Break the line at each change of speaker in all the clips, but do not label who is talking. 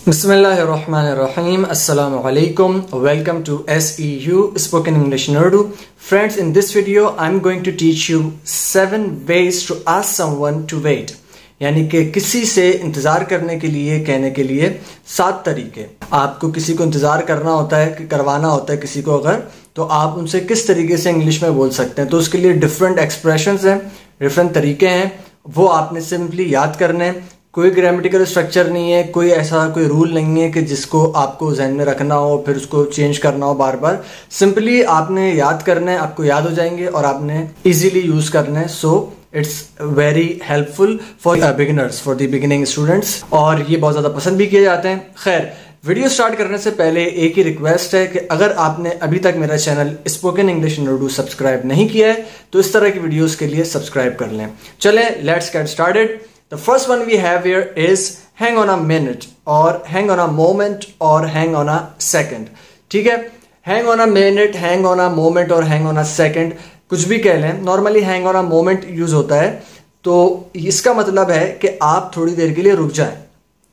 Bismillahirrahmanirrahim. Assalamu alaikum. Welcome to SEU Spoken English in Urdu. Friends, in this video I'm going to teach you 7 ways to ask someone to wait. यानी कि किसी से इंतज़ार करने के लिए कहने के लिए 7 तरीके. आपको किसी को इंतज़ार करना होता है कि करवाना होता है किसी को अगर, तो आप उनसे किस तरीके से इंग्लिश में बोल सकते हैं. तो उसके लिए डिफरेंट एक्सप्रेशंस हैं, डिफरेंट तरीके हैं, वो आपने सिंपली याद करने हैं. कोई ग्रामेटिकल स्ट्रक्चर नहीं है, कोई ऐसा कोई रूल नहीं है कि जिसको आपको जहन में रखना हो फिर उसको चेंज करना हो बार बार. सिंपली आपने याद करना है, आपको याद हो जाएंगे और आपने इजीली यूज करना है. So it's very helpful for beginners, for the beginning students, और ये बहुत ज़्यादा पसंद भी किए जाते हैं. खैर, वीडियो स्टार्ट करने से पहले एक ही रिक्वेस्ट है कि अगर आपने अभी तक मेरा channel spoken English in Urdu subscribe नहीं किया है तो इस तरह की वीडियोस के लिए सब्सक्राइब कर लें. चलें, let's get started. The first one we have here is hang on a minute or hang on a moment or hang on a second. ठीक है, hang on a minute, hang on a moment और hang on a second कुछ भी कह लें. Normally hang on a moment use होता है, तो इसका मतलब है कि आप थोड़ी देर के लिए रुक जाएं,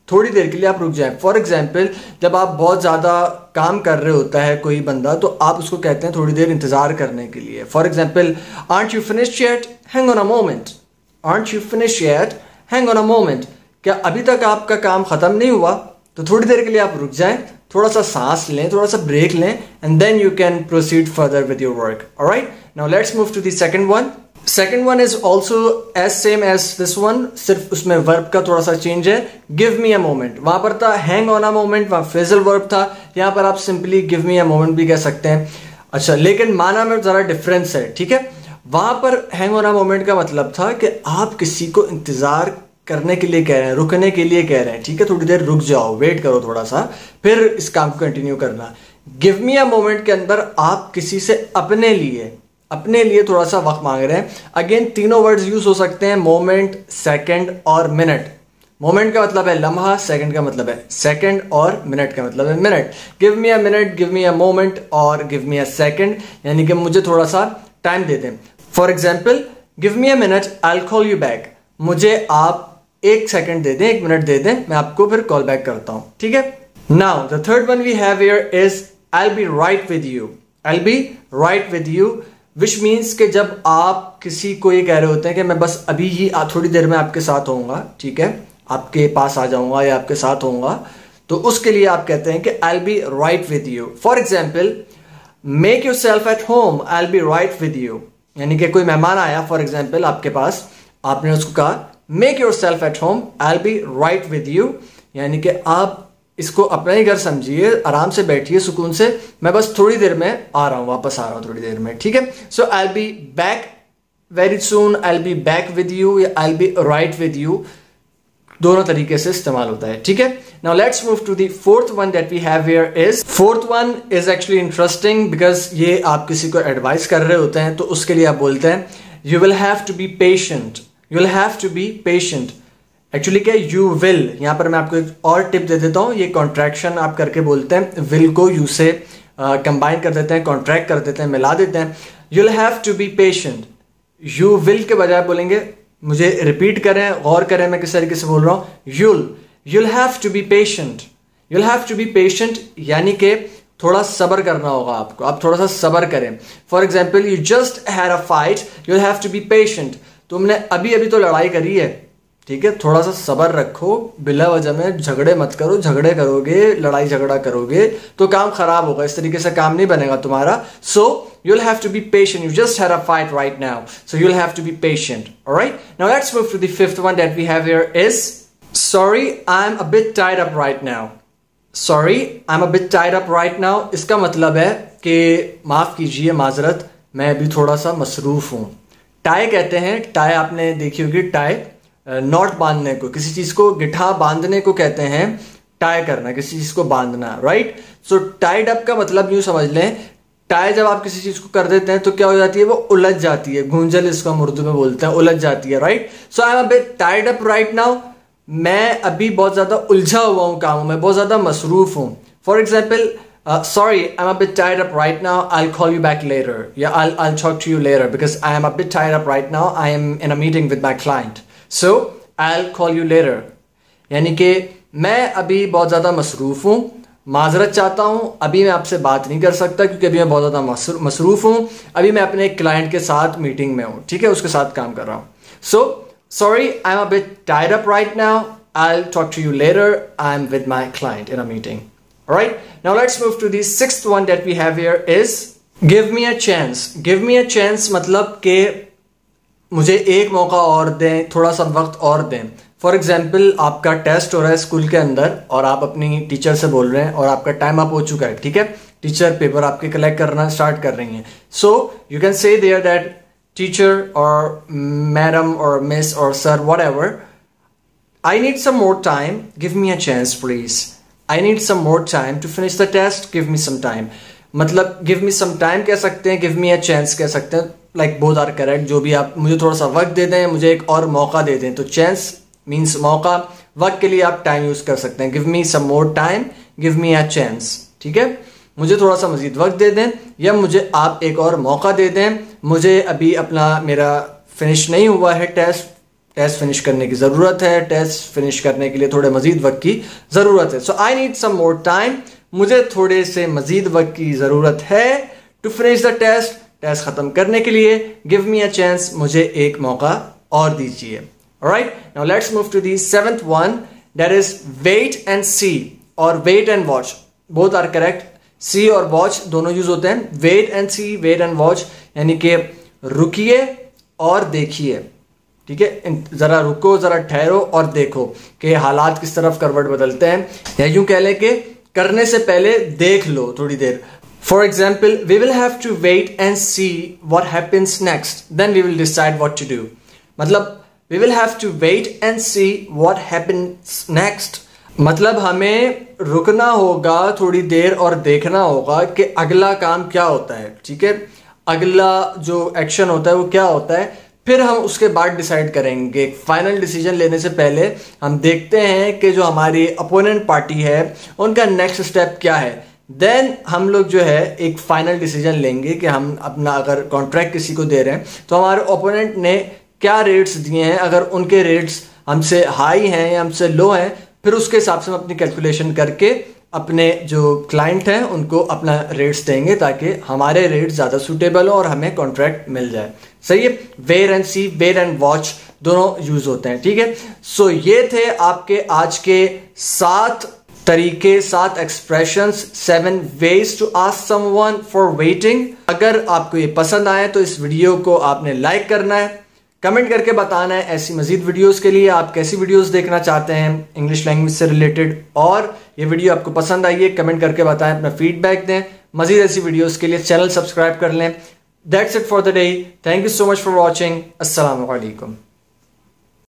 थोड़ी देर के लिए आप रुक जाएं. फॉर एग्जाम्पल, जब आप बहुत ज़्यादा काम कर रहे होता है कोई बंदा, तो आप उसको कहते हैं थोड़ी देर इंतज़ार करने के लिए. For example, aren't you finished yet? Hang on a moment. Aren't you finished yet? Hang on a moment. क्या अभी तक आपका काम खत्म नहीं हुआ? तो थोड़ी देर के लिए आप रुक जाएं, थोड़ा सा सांस लें, थोड़ा सा ब्रेक लें, and then you can proceed further with your work. Alright? Now let's move to the second one. Second one is also as same as this one, सिर्फ उसमें verb का थोड़ा सा change है. Give me a moment. वहां पर था hang on a moment, वहां phrasal verb था, यहाँ पर आप simply give me a moment भी कह सकते हैं. अच्छा, लेकिन माना में जरा डिफरेंस है. ठीक है, वहां पर हैंग ऑन अ मोमेंट का मतलब था कि आप किसी को इंतजार करने के लिए कह रहे हैं, रुकने के लिए कह रहे हैं. ठीक है, थोड़ी देर रुक जाओ, वेट करो थोड़ा सा, फिर इस काम को कंटिन्यू करना. गिव मी अ मोमेंट के अंदर आप किसी से अपने लिए थोड़ा सा वक्त मांग रहे हैं. अगेन तीनों वर्ड्स यूज हो सकते हैं, मोमेंट, सेकंड और मिनट. मोमेंट का मतलब है लम्हा, सेकंड का मतलब है सेकंड और मिनट का मतलब है minute. Give me a minute, give me a moment और गिव मी अ सेकंड, यानी कि मुझे थोड़ा सा टाइम दे दें. For example, give me a minute, I will call you back. मुझे आप 1 सेकंड दे दें, 1 मिनट दे दें, मैं आपको फिर कॉल बैक करता हूं. ठीक है. Now the third one we have here is I will be right with you. I will be right with you, which means कि जब आप किसी को ये कह रहे होते हैं कि मैं बस अभी ही थोड़ी देर में आपके साथ होऊंगा, ठीक है, आपके पास आ जाऊंगा या आपके साथ होऊंगा, तो उसके लिए आप कहते हैं कि आई will be right with you. For example, make your self at home, I will be right with you. यानी कि कोई मेहमान आया फॉर एग्जाम्पल आपके पास, आपने उसको कहा make your self at home, I will be right with you. यानी कि आप इसको अपना ही घर समझिए, आराम से बैठिए सुकून से, मैं बस थोड़ी देर में आ रहा हूं, वापस आ रहा हूं थोड़ी देर में. ठीक है. So I will be back very soon, I will be back with you या I will be right with you, दोनों तरीके से इस्तेमाल होता है. ठीक है. Now let's move to the fourth one that we have here is, fourth one is actually interesting because ये आप किसी को एडवाइस कर रहे होते हैं, तो उसके लिए आप बोलते हैं you will have to be patient. You will have to be patient. Actually क्या, यू विल, यहां पर मैं आपको एक और टिप दे देता हूं. ये कॉन्ट्रैक्शन आप करके बोलते हैं, विल को यू से कंबाइन कर देते हैं, कॉन्ट्रैक्ट कर देते हैं, मिला देते हैं. You will have to be patient. You will के बजाय बोलेंगे, मुझे रिपीट करें, गौर करें मैं किस तरीके से बोल रहा हूं. you'll have to be patient. you'll have to be patient यानी कि थोड़ा सब्र करना होगा आपको, आप थोड़ा सा सब्र करें. For example, you just had a fight, you'll have to be patient. तुमने अभी अभी तो लड़ाई करी है, ठीक है, थोड़ा सा सब्र रखो, बिला वजह में झगड़े मत करो. झगड़े करोगे, लड़ाई झगड़ा करोगे तो काम खराब होगा, इस तरीके से काम नहीं बनेगा तुम्हारा. सो you'll have to be patient. You just had a fight right now, so you'll have to be patient. All right. Now let's move to the fifth one that we have here is sorry, I'm a bit tied up right now. Sorry, I'm a bit tied up right now. इसका मतलब है कि माफ कीजिए, माजरत, मैं अभी थोड़ा सा मसरूफ हूं. टाई कहते हैं, टाई आपने देखी होगी, टाई नॉट बांधने को, किसी चीज को गिठा बांधने को कहते हैं टाई करना, किसी चीज को बांधना. राइट. सो टाइड अप का मतलब यूं समझ लें, टाई जब आप किसी चीज को कर देते हैं तो क्या हो जाती है, वो उलझ जाती है. गूंजल इसको हम उर्दू में बोलते हैं, उलझ जाती है. Right. So I am a bit tied up right now. मैं अभी बहुत ज्यादा उलझा हुआ हूं कामों में, बहुत ज्यादा मसरूफ हूं. For example, sorry, I'm a bit tied up right now, I'll call you back later. Yeah, I'll talk to you later because I am a bit tied up right now, I am in a meeting with my client, so I'll call you later. यानी कि मैं अभी बहुत ज़्यादा मसरूफ़ हूँ, माजरत चाहता हूँ, अभी मैं आपसे बात नहीं कर सकता क्योंकि अभी मैं बहुत ज़्यादा मसरूफ़ हूँ, अभी मैं अपने एक क्लाइंट के साथ मीटिंग में हूँ, ठीक है, उसके साथ काम कर रहा हूँ. So sorry, I am a bit tied up right now, I'll talk to you later. I'm with my client in a meeting. Alright, now let's move to the sixth one that we have here is give me a chance. Give me a chance मतलब कि मुझे एक मौका और दें, थोड़ा सा वक्त और दें. फॉर एग्जाम्पल आपका टेस्ट हो रहा है स्कूल के अंदर और आप अपनी टीचर से बोल रहे हैं और आपका टाइम अप हो चुका है, ठीक है, टीचर पेपर आपके कलेक्ट करना स्टार्ट कर रही हैं. So you can say there that teacher और मैडम और मिस और sir whatever, I need some more time, give me a chance please. I need some more time to finish the test, give me some time. मतलब give me some time कह सकते हैं, give me a chance कह सकते हैं, like both are correct. जो भी आप मुझे थोड़ा सा वक्त दे दें, मुझे एक और मौका दे दें. तो chance means मौका, वक्त के लिए आप टाइम यूज कर सकते हैं. give me some more time, give me a chance, ठीक है, मुझे थोड़ा सा मजीद वक्त दे दें या मुझे आप एक और मौका दे दें. मुझे अभी मेरा फिनिश नहीं हुआ है टेस्ट फिनिश करने की ज़रूरत है, टेस्ट फिनिश करने के लिए थोड़े मज़ीद वक्त की ज़रूरत है. So I need some more time, मुझे थोड़े से मज़ीद वक्त की ज़रूरत है टू फिनिश द टेस्ट ख़त्म करने के लिए. गिव मी अ चांस, मुझे एक मौका और दीजिए. Alright, now let's move to the seventh one, that is wait and see और wait and watch. Both are correct. See और वॉच दोनों यूज होते हैं. Wait and see, wait and watch यानी कि रुकिए और देखिए, ठीक है, जरा रुको, जरा ठहरो और देखो कि हालात किस तरफ करवट बदलते हैं, या यूं कह लें कि करने से पहले देख लो थोड़ी देर. For example, we will have to wait and see what happens next, then we will decide what to do. मतलब we will have to wait and see what happens next, मतलब हमें रुकना होगा थोड़ी देर और देखना होगा कि अगला काम क्या होता है, ठीक है, अगला जो एक्शन होता है वो क्या होता है, फिर हम उसके बाद डिसाइड करेंगे. फाइनल डिसीजन लेने से पहले हम देखते हैं कि जो हमारी अपोनेंट पार्टी है उनका नेक्स्ट स्टेप क्या है. देन हम लोग जो है एक फाइनल डिसीजन लेंगे कि हम अपना अगर कॉन्ट्रैक्ट किसी को दे रहे हैं तो हमारे ओपोनेंट ने क्या रेट्स दिए हैं, अगर उनके रेट्स हमसे हाई हैं या हमसे लो हैं, फिर उसके हिसाब से हम अपनी कैलकुलेशन करके अपने जो क्लाइंट हैं उनको अपना रेट्स देंगे ताकि हमारे रेट ज़्यादा सूटेबल हो और हमें कॉन्ट्रैक्ट मिल जाए. सही है, wait and see, wait and watch दोनों यूज होते हैं, ठीक है. सो ये थे आपके आज के 7 तरीके, 7 expressions, 7 ways to ask someone for waiting. अगर आपको ये पसंद आए तो इस वीडियो को आपने लाइक करना है, कमेंट करके बताना है ऐसी मजीद वीडियोस के लिए आप कैसी वीडियोस देखना चाहते हैं इंग्लिश लैंग्वेज से रिलेटेड, और ये वीडियो आपको पसंद आई है कमेंट करके बताएं, अपना फीडबैक दें. मजीद ऐसी वीडियोस के लिए चैनल सब्सक्राइब कर लें. That's it for the day. Thank you so much for watching. Assalamu alaikum.